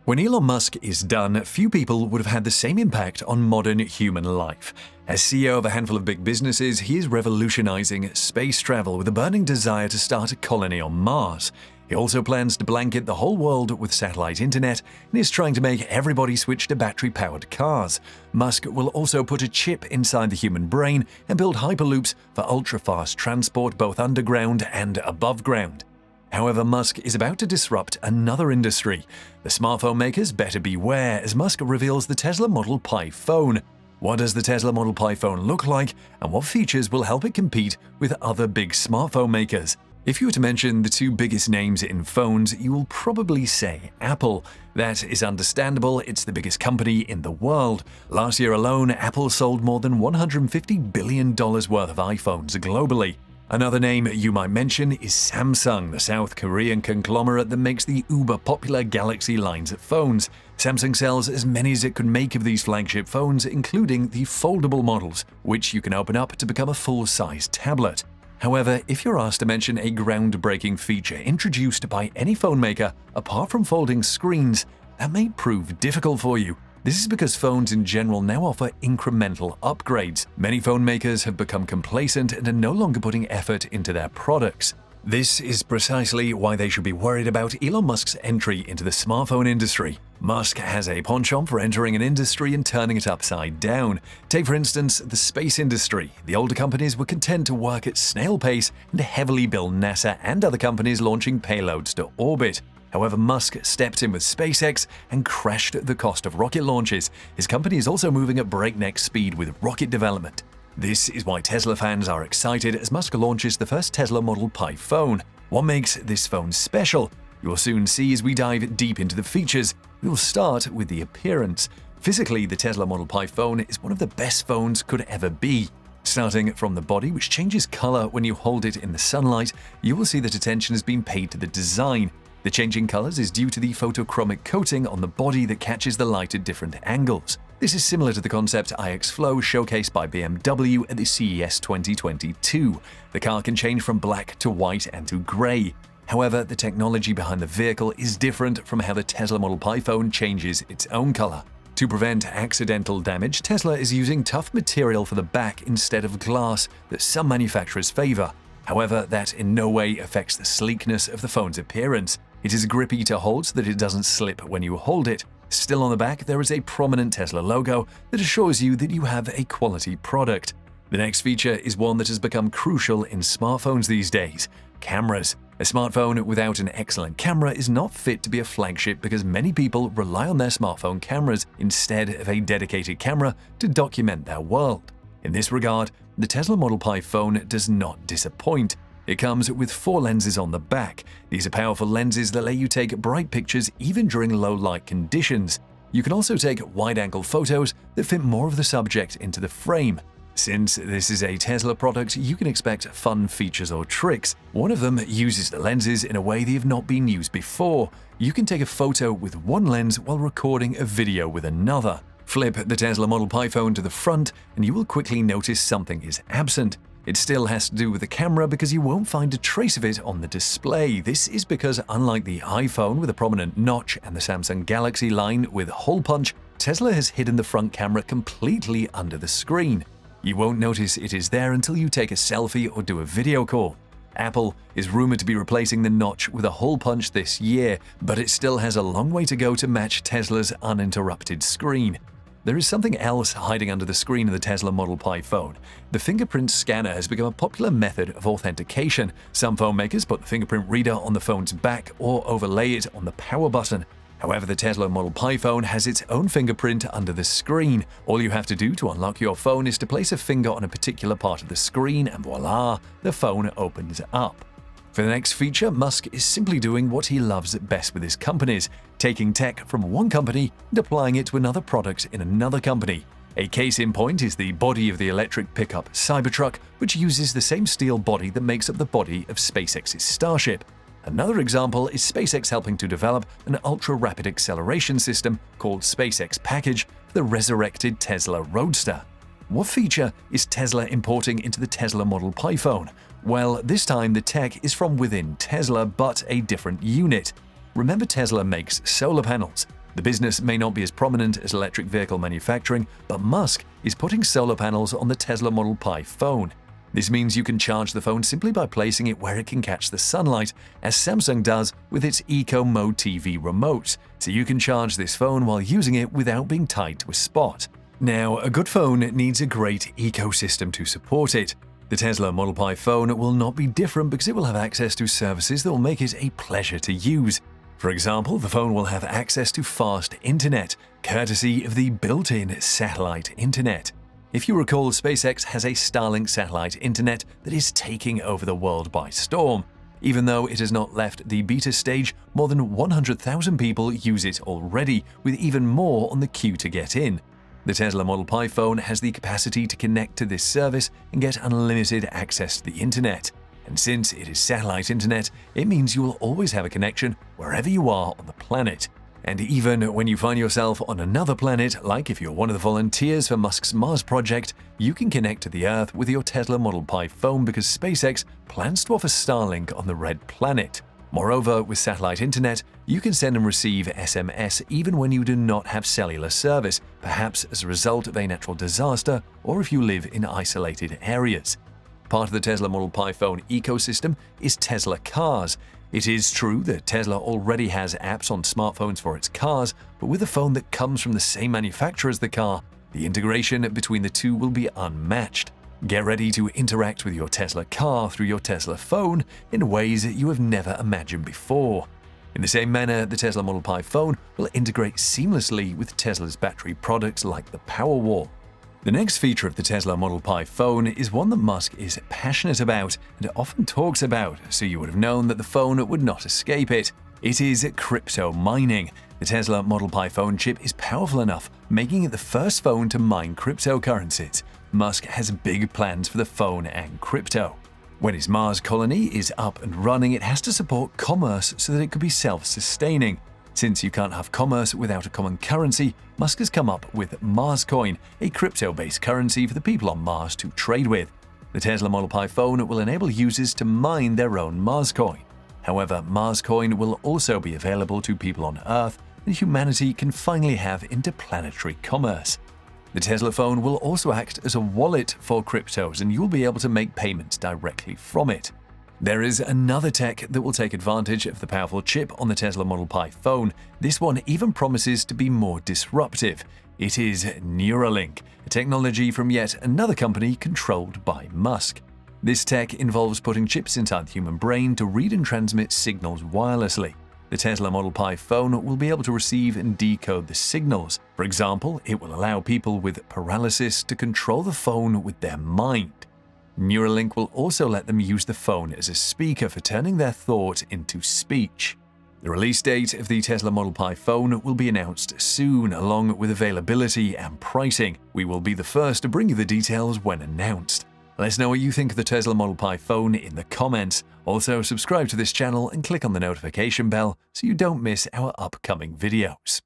When Elon Musk is done, few people would have had the same impact on modern human life. As CEO of a handful of big businesses, he is revolutionizing space travel with a burning desire to start a colony on Mars. He also plans to blanket the whole world with satellite internet and is trying to make everybody switch to battery-powered cars. Musk will also put a chip inside the human brain and build hyperloops for ultra-fast transport both underground and above ground. However, Musk is about to disrupt another industry. The smartphone makers better beware as Musk reveals the Tesla Model Pi phone. What does the Tesla Model Pi phone look like, and what features will help it compete with other big smartphone makers? If you were to mention the two biggest names in phones, you will probably say Apple. That is understandable, it's the biggest company in the world. Last year alone, Apple sold more than $150 billion worth of iPhones globally. Another name you might mention is Samsung, the South Korean conglomerate that makes the uber-popular Galaxy lines of phones. Samsung sells as many as it could make of these flagship phones, including the foldable models, which you can open up to become a full-size tablet. However, if you're asked to mention a groundbreaking feature introduced by any phone maker apart from folding screens, that may prove difficult for you. This is because phones in general now offer incremental upgrades. Many phone makers have become complacent and are no longer putting effort into their products. This is precisely why they should be worried about Elon Musk's entry into the smartphone industry. Musk has a penchant for entering an industry and turning it upside down. Take, for instance, the space industry. The older companies were content to work at snail pace and heavily bill NASA and other companies launching payloads to orbit. However, Musk stepped in with SpaceX and crashed the cost of rocket launches. His company is also moving at breakneck speed with rocket development. This is why Tesla fans are excited as Musk launches the first Tesla Model Pi phone. What makes this phone special? You will soon see as we dive deep into the features. We will start with the appearance. Physically, the Tesla Model Pi phone is one of the best phones could ever be. Starting from the body, which changes color when you hold it in the sunlight, you will see that attention has been paid to the design. The changing colors is due to the photochromic coating on the body that catches the light at different angles. This is similar to the concept iX Flow showcased by BMW at the CES 2022. The car can change from black to white and to gray. However, the technology behind the vehicle is different from how the Tesla Model Pi phone changes its own color. To prevent accidental damage, Tesla is using tough material for the back instead of glass that some manufacturers favor. However, that in no way affects the sleekness of the phone's appearance. It is grippy to hold so that it doesn't slip when you hold it. Still on the back, there is a prominent Tesla logo that assures you that you have a quality product. The next feature is one that has become crucial in smartphones these days: cameras. A smartphone without an excellent camera is not fit to be a flagship because many people rely on their smartphone cameras instead of a dedicated camera to document their world. In this regard, the Tesla Model Pi phone does not disappoint. It comes with 4 lenses on the back. These are powerful lenses that let you take bright pictures even during low light conditions. You can also take wide-angle photos that fit more of the subject into the frame. Since this is a Tesla product, you can expect fun features or tricks. One of them uses the lenses in a way they have not been used before. You can take a photo with one lens while recording a video with another. Flip the Tesla Model Pi phone to the front and you will quickly notice something is absent. It still has to do with the camera because you won't find a trace of it on the display. This is because unlike the iPhone with a prominent notch and the Samsung Galaxy line with hole punch, Tesla has hidden the front camera completely under the screen. You won't notice it is there until you take a selfie or do a video call. Apple is rumored to be replacing the notch with a hole punch this year, but it still has a long way to go to match Tesla's uninterrupted screen. There is something else hiding under the screen of the Tesla Model Pi phone. The fingerprint scanner has become a popular method of authentication. Some phone makers put the fingerprint reader on the phone's back or overlay it on the power button. However, the Tesla Model Pi phone has its own fingerprint under the screen. All you have to do to unlock your phone is to place a finger on a particular part of the screen and voila, the phone opens up. For the next feature, Musk is simply doing what he loves best with his companies, taking tech from one company and applying it to another product in another company. A case in point is the body of the electric pickup Cybertruck, which uses the same steel body that makes up the body of SpaceX's Starship. Another example is SpaceX helping to develop an ultra-rapid acceleration system called SpaceX Package for the resurrected Tesla Roadster. What feature is Tesla importing into the Tesla Model Pi phone? Well, this time the tech is from within Tesla, but a different unit. Remember, Tesla makes solar panels. The business may not be as prominent as electric vehicle manufacturing, but Musk is putting solar panels on the Tesla Model Pi phone. This means you can charge the phone simply by placing it where it can catch the sunlight, as Samsung does with its Eco Mode TV remote, so you can charge this phone while using it without being tied to a spot. Now, a good phone needs a great ecosystem to support it. The Tesla Model Pi phone will not be different because it will have access to services that will make it a pleasure to use. For example, the phone will have access to fast internet, courtesy of the built-in satellite internet. If you recall, SpaceX has a Starlink satellite internet that is taking over the world by storm. Even though it has not left the beta stage, more than 100,000 people use it already, with even more on the queue to get in. The Tesla Model Pi phone has the capacity to connect to this service and get unlimited access to the internet. And since it is satellite internet, it means you will always have a connection wherever you are on the planet. And even when you find yourself on another planet, like if you're one of the volunteers for Musk's Mars project, you can connect to the Earth with your Tesla Model Pi phone because SpaceX plans to offer Starlink on the Red Planet. Moreover, with satellite internet, you can send and receive SMS even when you do not have cellular service, perhaps as a result of a natural disaster or if you live in isolated areas. Part of the Tesla Model Pi phone ecosystem is Tesla Cars. It is true that Tesla already has apps on smartphones for its cars, but with a phone that comes from the same manufacturer as the car, the integration between the two will be unmatched. Get ready to interact with your Tesla car through your Tesla phone in ways that you have never imagined before. In the same manner, the Tesla Model Pi phone will integrate seamlessly with Tesla's battery products like the Powerwall. The next feature of the Tesla Model Pi phone is one that Musk is passionate about and often talks about, so you would have known that the phone would not escape it. It is crypto mining. The Tesla Model Pi phone chip is powerful enough, making it the first phone to mine cryptocurrencies. Musk has big plans for the phone and crypto. When his Mars colony is up and running, it has to support commerce so that it could be self-sustaining. Since you can't have commerce without a common currency, Musk has come up with Marscoin, a crypto-based currency for the people on Mars to trade with. The Tesla Model Pi phone will enable users to mine their own Marscoin. However, Marscoin will also be available to people on Earth, and humanity can finally have interplanetary commerce. The Tesla phone will also act as a wallet for cryptos, and you'll be able to make payments directly from it. There is another tech that will take advantage of the powerful chip on the Tesla Model Pi phone. This one even promises to be more disruptive. It is Neuralink, a technology from yet another company controlled by Musk. This tech involves putting chips inside the human brain to read and transmit signals wirelessly. The Tesla Model Pi phone will be able to receive and decode the signals. For example, it will allow people with paralysis to control the phone with their mind. Neuralink will also let them use the phone as a speaker for turning their thought into speech. The release date of the Tesla Model Pi phone will be announced soon, along with availability and pricing. We will be the first to bring you the details when announced. Let us know what you think of the Tesla Model Pi phone in the comments. Also, subscribe to this channel and click on the notification bell so you don't miss our upcoming videos.